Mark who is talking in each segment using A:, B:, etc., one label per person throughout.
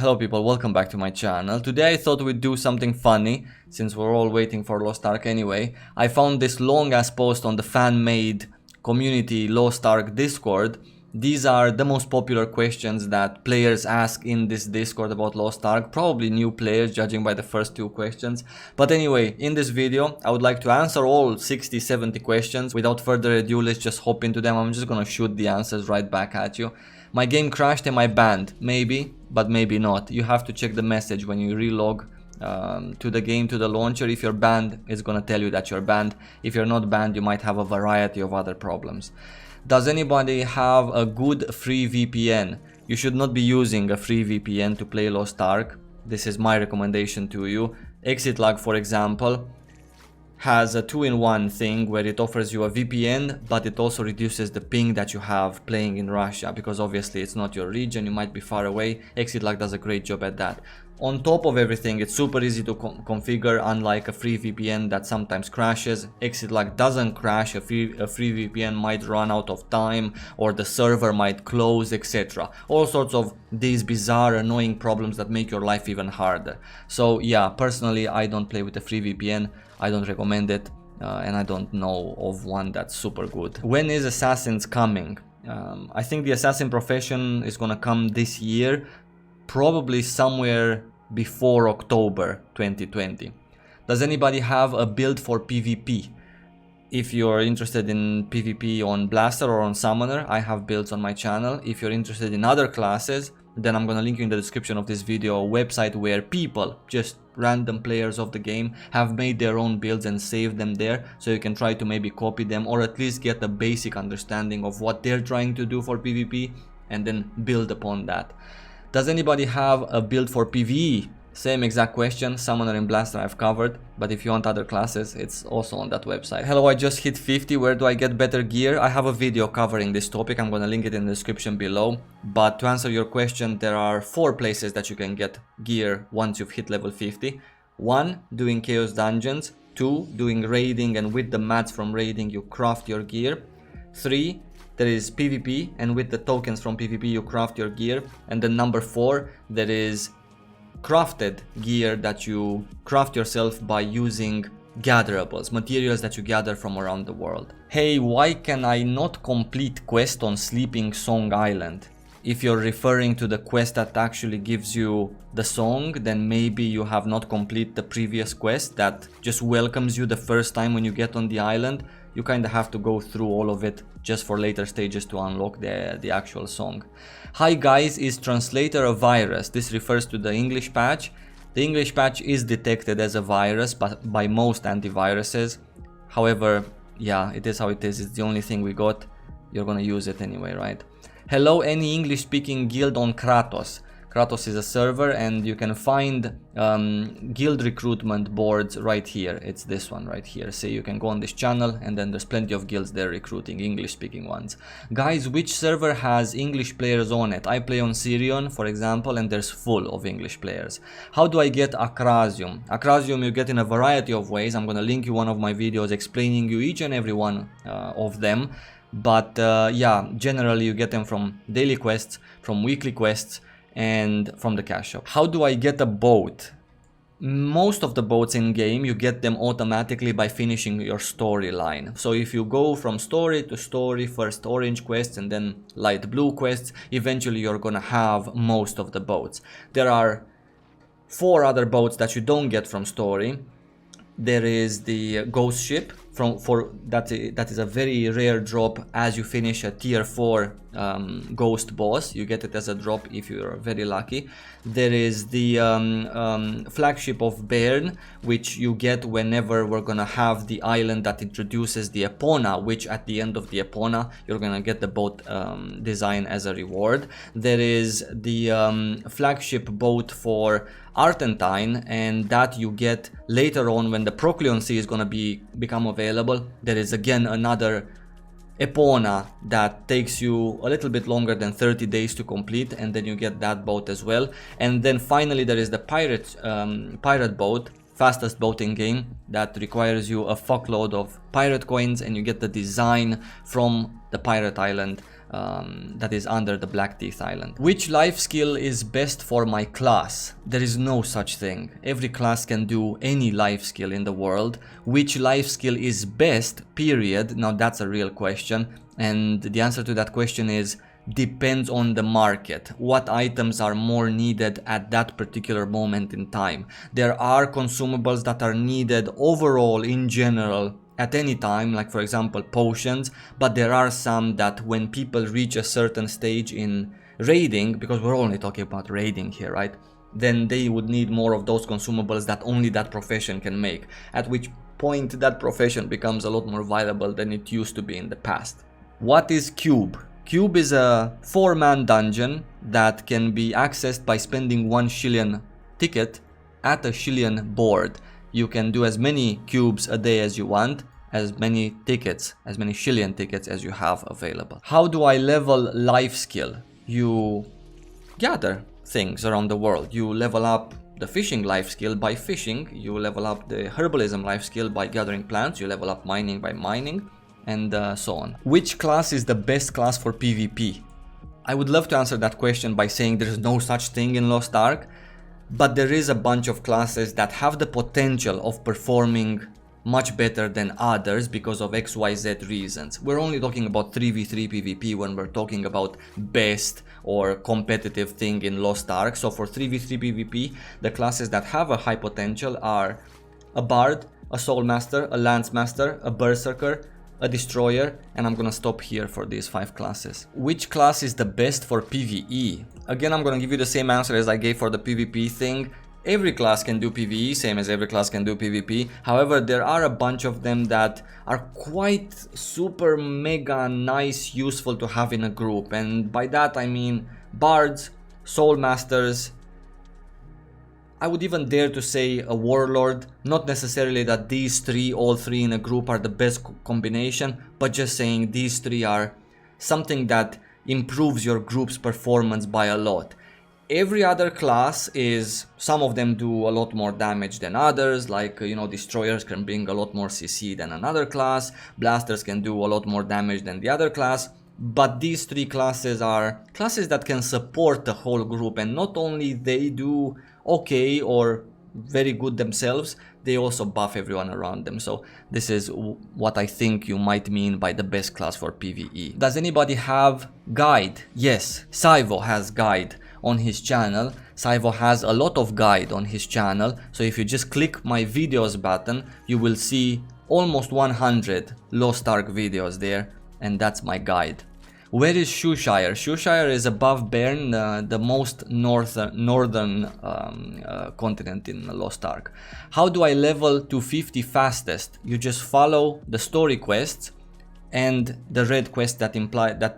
A: Hello people, welcome back to my channel. Today I thought we'd do something funny, since we're all waiting for Lost Ark anyway. I found this long ass post on the fan-made community Lost Ark Discord. These are the most popular questions that players ask in this Discord about Lost Ark. Probably new players, judging by the first two questions. But anyway, in this video, I would like to answer all 60-70 questions. Without further ado, let's just hop into them. I'm just gonna shoot the answers right back at you. My game crashed and I banned. Maybe, but maybe not. You have to check the message when you relog to the game, to the launcher. If you're banned, it's gonna tell you that you're banned. If you're not banned, you might have a variety of other problems. Does anybody have a good free VPN? You should not be using a free VPN to play Lost Ark. This is my recommendation to you. ExitLag, for example, has a 2-in-1 thing where it offers you a VPN, but it also reduces the ping that you have playing in Russia, because obviously it's not your region, you might be far away. ExitLag does a great job at that. On top of everything, it's super easy to configure, unlike a free VPN that sometimes crashes. ExitLag doesn't crash. A free VPN might run out of time, or the server might close, etc. All sorts of these bizarre, annoying problems that make your life even harder. So yeah, personally, I don't play with a free VPN. I don't recommend it, and I don't know of one that's super good. When is Assassins coming? I think the assassin profession is gonna come this year, probably somewhere before October 2020. Does anybody have a build for PvP? If you're interested in PvP on Blaster or on Summoner, I have builds on my channel. If you're interested in other classes, then I'm gonna link you in the description of this video a website where people, just random players of the game, have made their own builds and saved them there, so you can try to maybe copy them, or at least get a basic understanding of what they're trying to do for PvP and then build upon that. Does anybody have a build for PvE? Same exact question. Summoner and Blaster I've covered, but if you want other classes, it's also on that website. Hello, I just hit 50. Where do I get better gear? I have a video covering this topic. I'm gonna link it in the description below. But to answer your question, there are 4 places that you can get gear once you've hit level 50. 1, doing Chaos Dungeons. 2, doing raiding, and with the mats from raiding you craft your gear. 3, there is PvP, and with the tokens from PvP you craft your gear. And then number 4, there is crafted gear that you craft yourself by using gatherables, materials that you gather from around the world. Hey, why can I not complete quest on Sleeping Song Island? If you're referring to the quest that actually gives you the song, then maybe you have not completed the previous quest that just welcomes you the first time when you get on the island. You kind of have to go through all of it just for later stages to unlock the actual song. Hi guys, is translator a virus? This refers to the English patch. The English patch is detected as a virus by most antiviruses. However, yeah, it is how it is. It's the only thing we got. You're gonna use it anyway, right? Hello, any English speaking guild on Kratos? Kratos is a server, and you can find guild recruitment boards right here. It's this one right here. So you can go on this channel, and then there's plenty of guilds there recruiting English speaking ones. Guys, which server has English players on it? I play on Sirion, for example, and there's full of English players. How do I get Acrasium? Acrasium you get in a variety of ways. I'm gonna link you one of my videos explaining you each and every one of them. But yeah, generally you get them from daily quests, from weekly quests, and from the cash shop. How do I get a boat? Most of the boats in game, you get them automatically by finishing your storyline. So if you go from story to story, first orange quests and then light blue quests, eventually you're gonna have most of the boats. There are 4 other boats that you don't get from story. There is the ghost ship, that is a very rare drop as you finish a tier 4 ghost boss. You get it as a drop if you're very lucky. There is the flagship of Bern, which you get whenever we're gonna have the island that introduces the Epona, which at the end of the Epona you're gonna get the boat design as a reward. There is the flagship boat for Argentine, and that you get later on when the Procleon Sea is gonna become available. There is again another Epona that takes you a little bit longer than 30 days to complete, and then you get that boat as well. And then finally there is the pirate boat, fastest boat in game, that requires you a fuckload of pirate coins, and you get the design from the pirate island that is under the Black Teeth Island. Which life skill is best for my class? There is no such thing. Every class can do any life skill in the world. Which life skill is best, period? Now that's a real question, and the answer to that question is depends on the market. What items are more needed at that particular moment in time? There are consumables that are needed overall in general at any time, like for example potions, but there are some that when people reach a certain stage in raiding, because we're only talking about raiding here, right, then they would need more of those consumables that only that profession can make, at which point that profession becomes a lot more viable than it used to be in the past. What is Cube? Cube is a 4-man dungeon that can be accessed by spending 1 Shilling ticket at a Shilling board. You can do as many cubes a day as you want, as many Shilling tickets as you have available. How do I level life skill? You gather things around the world. You level up the fishing life skill by fishing. You level up the herbalism life skill by gathering plants. You level up mining by mining, and so on. Which class is the best class for PvP? I would love to answer that question by saying there's no such thing in Lost Ark, but there is a bunch of classes that have the potential of performing much better than others because of XYZ reasons. We're only talking about 3v3 PvP when we're talking about best or competitive thing in Lost Ark. So for 3v3 PvP, the classes that have a high potential are a Bard, a Soul Master, a Lance Master, a Berserker, a Destroyer, and I'm gonna stop here for these 5 classes. Which class is the best for PvE? Again, I'm gonna give you the same answer as I gave for the PvP thing. Every class can do PvE, same as every class can do PvP. However, there are a bunch of them that are quite super mega nice, useful to have in a group, and by that I mean Bards, Soul Masters, I would even dare to say a Warlord. Not necessarily that these three, all three in a group, are the best combination, but just saying these three are something that improves your group's performance by a lot. Every other class is, some of them do a lot more damage than others, like, you know, Destroyers can bring a lot more CC than another class, Blasters can do a lot more damage than the other class, but these 3 classes are classes that can support the whole group, and not only they do okay or very good themselves, they also buff everyone around them. So this is what I think you might mean by the best class for PvE. Does anybody have guide? Yes, Saivo has guide on his channel. Saivo has a lot of guide on his channel, so if you just click my videos button, you will see almost 100 Lost Ark videos there, and that's my guide. Where is Xu Shire? Xu Shire is above Bern, the most northern continent in Lost Ark. How do I level to 50 fastest? You just follow the story quests and the red quests that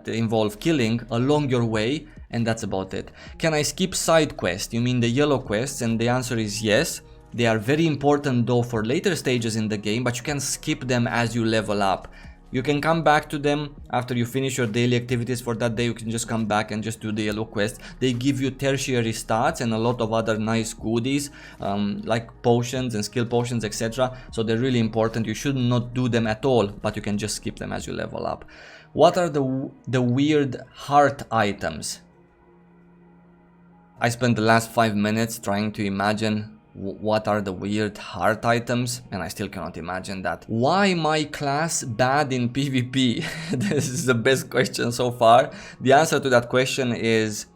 A: involve killing along your way, and that's about it. Can I skip side quests? You mean the yellow quests? And the answer is yes. They are very important though for later stages in the game, but you can skip them as you level up. You can come back to them after you finish your daily activities for that day. You can just come back and just do the yellow quest. They give you tertiary stats and a lot of other nice goodies, like potions and skill potions, etc. So they're really important. You should not do them at all, but you can just skip them as you level up. What are the weird heart items? I spent the last 5 minutes trying to imagine what are the weird heart items, and I still cannot imagine that. Why my class bad in PvP? This is the best question so far. The answer to that question is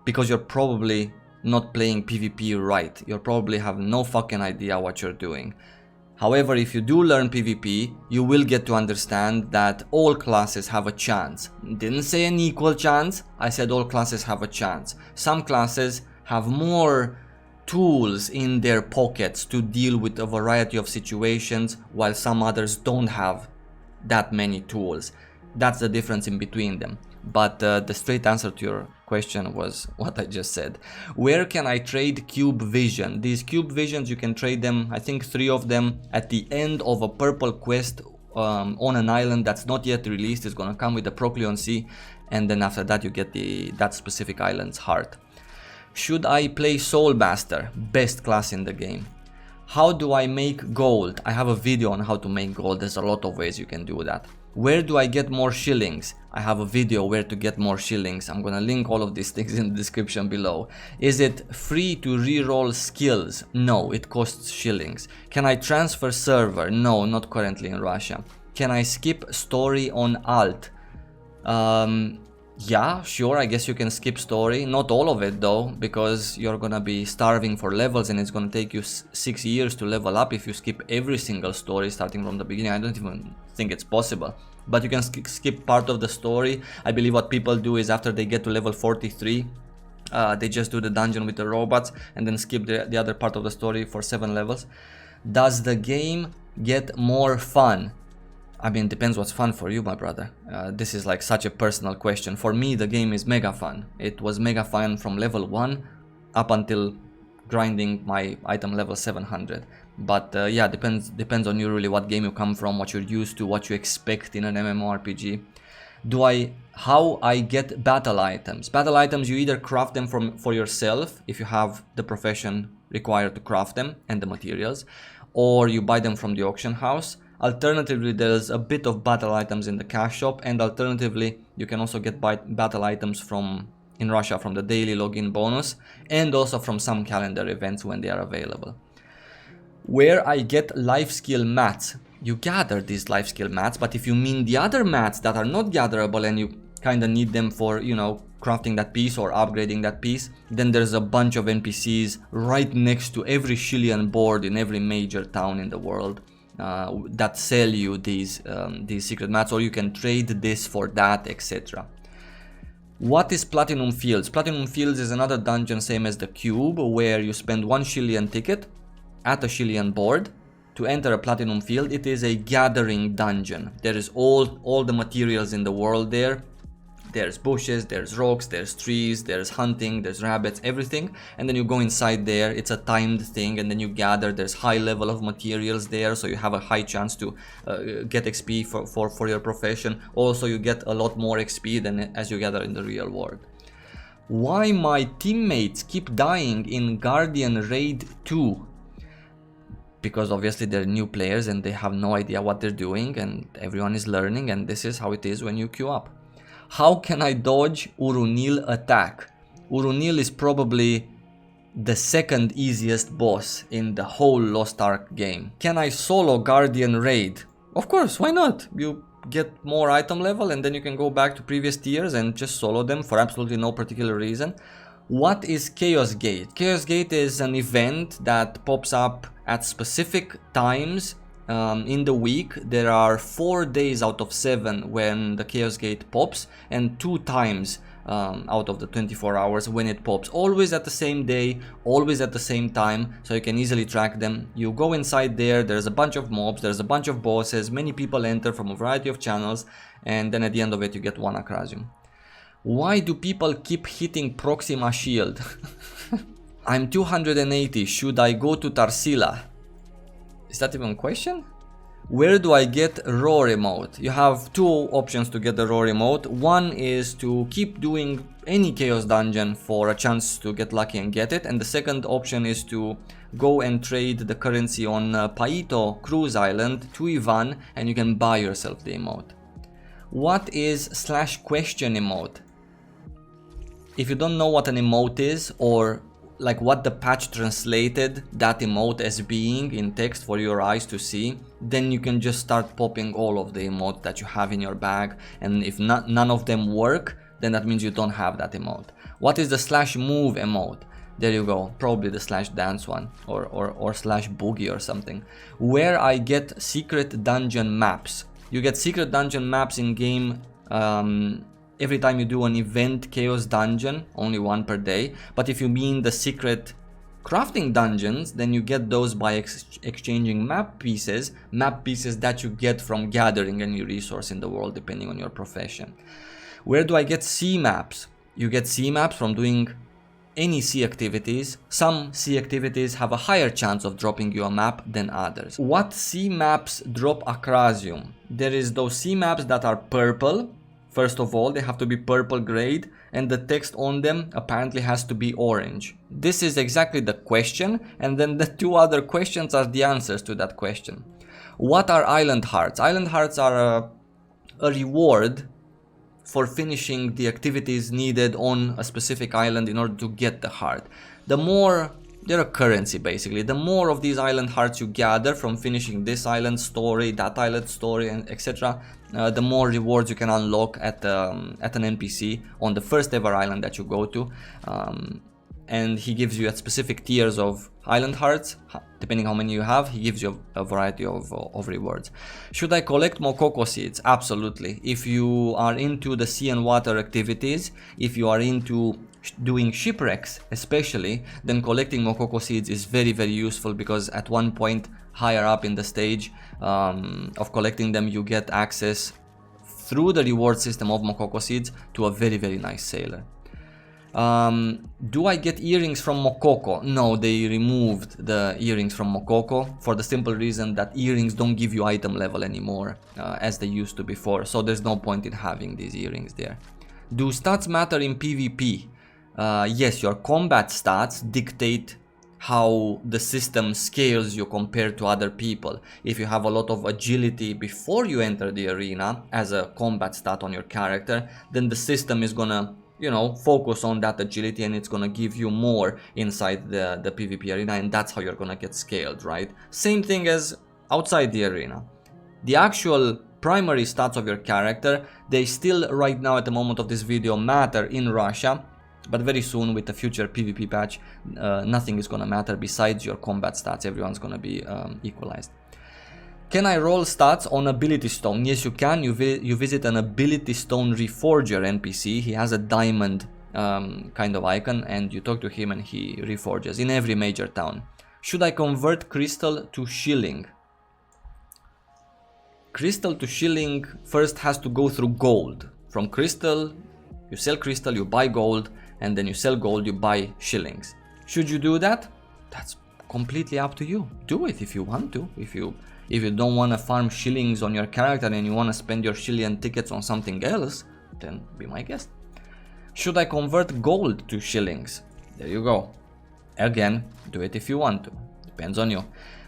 A: because you're probably not playing PvP right. You probably have no fucking idea what you're doing. However, if you do learn PvP, you will get to understand that all classes have a chance. Didn't say an equal chance, I said all classes have a chance. Some classes have more tools in their pockets to deal with a variety of situations, while some others don't have that many tools. That's the difference in between them. But the straight answer to your question was what I just said. Where can I trade cube vision? These cube visions, you can trade them, I think 3 of them, at the end of a purple quest on an island that's not yet released. It's gonna come with the Procleon Sea, and then after that you get that specific island's heart. Should I play Soul Master? Best class in the game. How do I make gold? I have a video on how to make gold. There's a lot of ways you can do that. Where do I get more shillings? I have a video where to get more shillings. I'm gonna link all of these things in the description below. Is it free to reroll skills? No, it costs shillings. Can I transfer server? No, not currently in Russia. Can I skip story on alt? Yeah, sure, I guess you can skip story. Not all of it though, because you're gonna be starving for levels and it's gonna take you 6 years to level up if you skip every single story starting from the beginning. I don't even think it's possible. But you can skip part of the story. I believe what people do is after they get to level 43, they just do the dungeon with the robots and then skip the other part of the story for 7 levels. Does the game get more fun? I mean, depends what's fun for you, my brother. This is like such a personal question. For me, the game is mega fun. It was mega fun from level 1 up until grinding my item level 700. But yeah, depends on you really, what game you come from, what you're used to, what you expect in an MMORPG. How I get battle items? Battle items, you either craft them for yourself if you have the profession required to craft them and the materials, or you buy them from the auction house. Alternatively, there's a bit of battle items in the cash shop, and alternatively, you can also get battle items in Russia from the daily login bonus, and also from some calendar events when they are available. Where I get life skill mats. You gather these life skill mats, but if you mean the other mats that are not gatherable and you kind of need them for, you know, crafting that piece or upgrading that piece, then there's a bunch of NPCs right next to every Shilling board in every major town in the world that sell you these secret mats, or you can trade this for that, etc. What is Platinum Fields? Platinum Fields is another dungeon same as the Cube, where you spend 1 Shilling ticket at a Shilling board to enter a Platinum Field. It is a gathering dungeon. There is all the materials in the world there. There's bushes, there's rocks, there's trees, there's hunting, there's rabbits, everything. And then you go inside there, it's a timed thing, and then you gather. There's high level of materials there, so you have a high chance to get XP for your profession. Also, you get a lot more XP than as you gather in the real world. Why my teammates keep dying in Guardian Raid 2? Because obviously they're new players and they have no idea what they're doing, and everyone is learning, and this is how it is when you queue up. How can I dodge Urunil attack? Urunil is probably the second easiest boss in the whole Lost Ark game. Can I solo Guardian Raid? Of course, why not? You get more item level and then you can go back to previous tiers and just solo them for absolutely no particular reason. What is Chaos Gate? Chaos Gate is an event that pops up at specific times in the week. There are 4 days out of 7 when the Chaos Gate pops, and 2 times out of the 24 hours when it pops. Always at the same day, always at the same time, so you can easily track them. You go inside there, there's a bunch of mobs, there's a bunch of bosses, many people enter from a variety of channels, and then at the end of it you get 1 Acrasium. Why do people keep hitting Proxima Shield? I'm 280, should I go to Tarsila? Is that even a question? Where do I get Rory mode? You have 2 options to get the Rory mode. One is to keep doing any Chaos dungeon for a chance to get lucky and get it. And the second option is to go and trade the currency on Paito Cruise Island to Ivan, and you can buy yourself the emote. What is /question emote? If you don't know what an emote is, or like what the patch translated that emote as being in text for your eyes to see, then you can just start popping all of the emotes that you have in your bag, and if none of them work, then that means you don't have that emote. What is the /move emote? There you go, probably the /dance one, or /boogie or something. Where I get secret dungeon maps. You get secret dungeon maps in game every time you do an event Chaos dungeon, only 1 per day. But if you mean the secret crafting dungeons, then you get those by exchanging map pieces that you get from gathering any resource in the world, depending on your profession. Where do I get sea maps? You get sea maps from doing any sea activities. Some sea activities have a higher chance of dropping you a map than others. What sea maps drop Acrasium? There is those sea maps that are purple. First of all, they have to be purple grade, and the text on them apparently has to be orange. This is exactly the question, and then the 2 other questions are the answers to that question. What are island hearts? Island hearts are a reward for finishing the activities needed on a specific island in order to get the heart. The more, they're a currency basically, the more of these island hearts you gather from finishing this island story, that island story, and etc., the more rewards you can unlock at an NPC on the first ever island that you go to. And he gives you at specific tiers of island hearts, depending how many you have, he gives you a variety of rewards. Should I collect Mokoko seeds? Absolutely. If you are into the sea and water activities, if you are into doing shipwrecks especially, then collecting Mokoko seeds is very, very useful, because at one point higher up in the stage of collecting them, you get access through the reward system of Mokoko seeds to a very, very nice sailor. Do I get earrings from Mokoko? No, they removed the earrings from Mokoko for the simple reason that earrings don't give you item level anymore as they used to before, so there's no point in having these earrings there. Do stats matter in PvP? Yes, your combat stats dictate how the system scales you compared to other people. If you have a lot of agility before you enter the arena as a combat stat on your character, then the system is gonna, you know, focus on that agility, and it's gonna give you more inside the PvP arena, and that's how you're gonna get scaled, right? Same thing as outside the arena. The actual primary stats of your character, they still right now at the moment of this video matter in Russia, but very soon with the future PvP patch, nothing is gonna matter besides your combat stats. Everyone's gonna be equalized. Can I roll stats on Ability Stone? Yes, you can. You visit an Ability Stone Reforger NPC. He has a diamond kind of icon, and you talk to him and he reforges in every major town. Should I convert crystal to shilling? Crystal to shilling first has to go through gold. From crystal, you sell crystal, you buy gold, and then you sell gold, you buy shillings. Should you do that? That's completely up to you. Do it if you want to. If you don't want to farm shillings on your character and you want to spend your Shilling tickets on something else, then be my guest. Should I convert gold to shillings? There you go. Again, do it if you want to. Depends on you.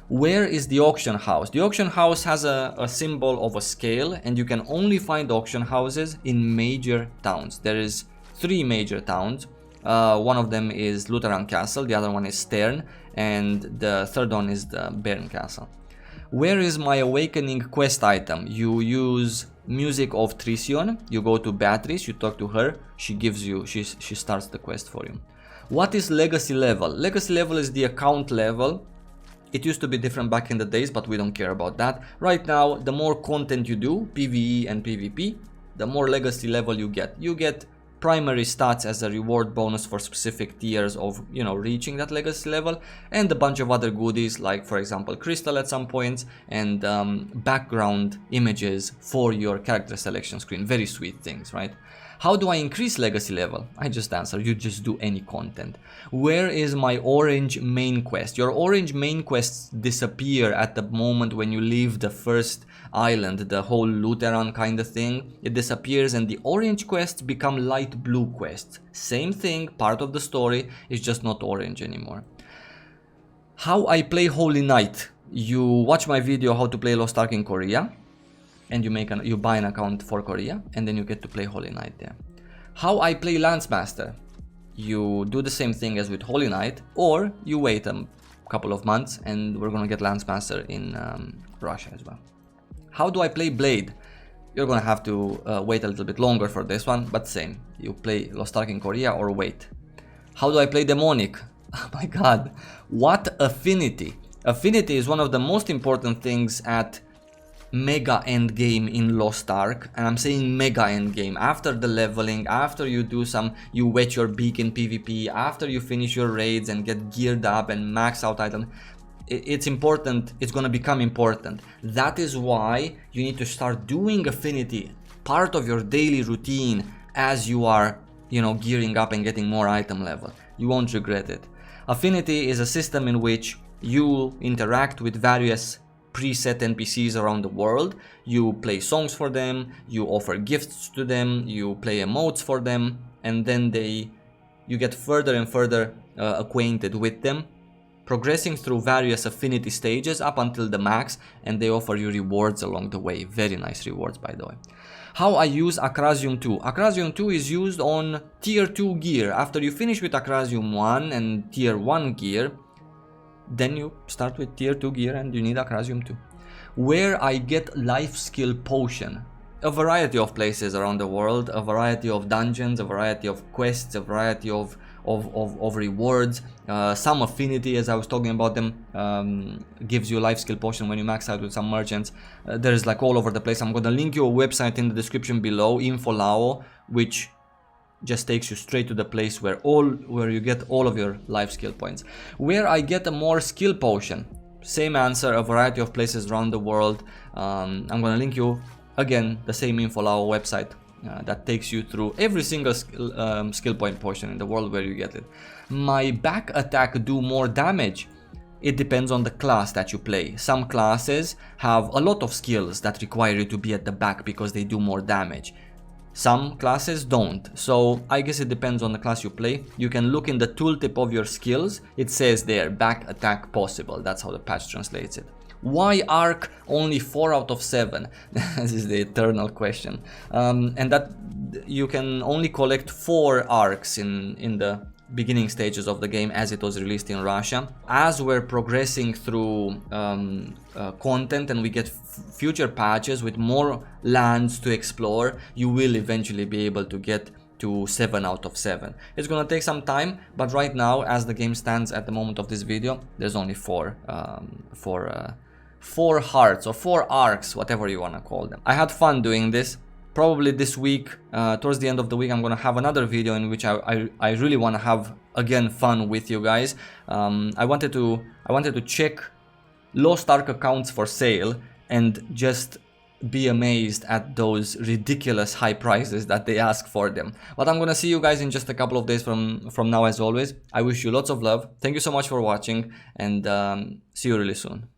A: Where is the auction house? The auction house has a symbol of a scale, and you can only find auction houses in major towns. There is 3 major towns. One of them is Lutheran Castle, the other one is Stern, and the third one is the Baron Castle. Where is my awakening quest item? You use Music of Trision, you go to Beatrice, you talk to her, she gives you, she starts the quest for you. What is legacy level? Legacy level is the account level. It used to be different back in the days, but we don't care about that. Right now, the more content you do, PvE and PvP, the more legacy level you get. You get primary stats as a reward bonus for specific tiers of, you know, reaching that legacy level, and a bunch of other goodies like, for example, crystal at some points, and background images for your character selection screen. Very sweet things, right? How do I increase legacy level? I just answer, you just do any content. Where is my orange main quest? Your orange main quests disappear at the moment when you leave the first island, the whole Lutheran kind of thing. It disappears and the orange quests become light blue quests. Same thing, part of the story, is just not orange anymore. How I play Holy Knight. You watch my video how to play Lost Ark in Korea, and you buy an account for Korea, and then you get to play Holy Knight there. How I play Lance Master. You do the same thing as with Holy Knight, or you wait a couple of months and we're gonna get Lance Master in Russia as well. How do I play Blade? You're gonna have to wait a little bit longer for this one, but same. You play Lost Ark in Korea or wait. How do I play Demonic? Oh my god, what affinity? Affinity is one of the most important things at mega endgame in Lost Ark, and I'm saying mega endgame. After the leveling, after you wet your beak in PvP, after you finish your raids and get geared up and max out items, it's important. It's gonna become important. That is why you need to start doing affinity part of your daily routine as you are, you know, gearing up and getting more item level. You won't regret it. Affinity is a system in which you interact with various preset NPCs around the world. You play songs for them, you offer gifts to them, you play emotes for them, and then you get further and further acquainted with them. progressing through various affinity stages up until the max, and they offer you rewards along the way. Very nice rewards, by the way. How I use Acrasium 2. Acrasium 2 is used on tier 2 gear. After you finish with Acrasium 1 and tier 1 gear, then you start with tier 2 gear and you need Acrasium 2. Where I get life skill potion. A variety of places around the world, a variety of dungeons, a variety of quests, a variety of rewards. Some affinity, as I was talking about them, gives you a life skill potion when you max out with some merchants. There's like all over the place. I'm gonna link you a website in the description below, Infolao, which just takes you straight to the place where you get all of your life skill points. Where I get a more skill potion. Same answer, a variety of places around the world. I'm gonna link you again the same Infolao website. That takes you through every single skill point portion in the world where you get it. My back attack do more damage. It depends on the class that you play. Some classes have a lot of skills that require you to be at the back because they do more damage. Some classes don't. So I guess it depends on the class you play. You can look in the tooltip of your skills. It says there, back attack possible. That's how the patch translates it. Why ARK only 4 out of 7? This is the eternal question. And that you can only collect 4 ARKs in the beginning stages of the game as it was released in Russia. As we're progressing through content and we get future patches with more lands to explore, you will eventually be able to get to 7 out of 7. It's gonna take some time, but right now, as the game stands at the moment of this video, there's only 4 hearts or 4 ARKs, whatever you wanna call them. I had fun doing this. Probably this week, towards the end of the week, I'm gonna have another video in which I really wanna have again fun with you guys. I wanted to check Lost Ark accounts for sale and just be amazed at those ridiculous high prices that they ask for them. But I'm gonna see you guys in just a couple of days from now, as always. I wish you lots of love. Thank you so much for watching, and see you really soon.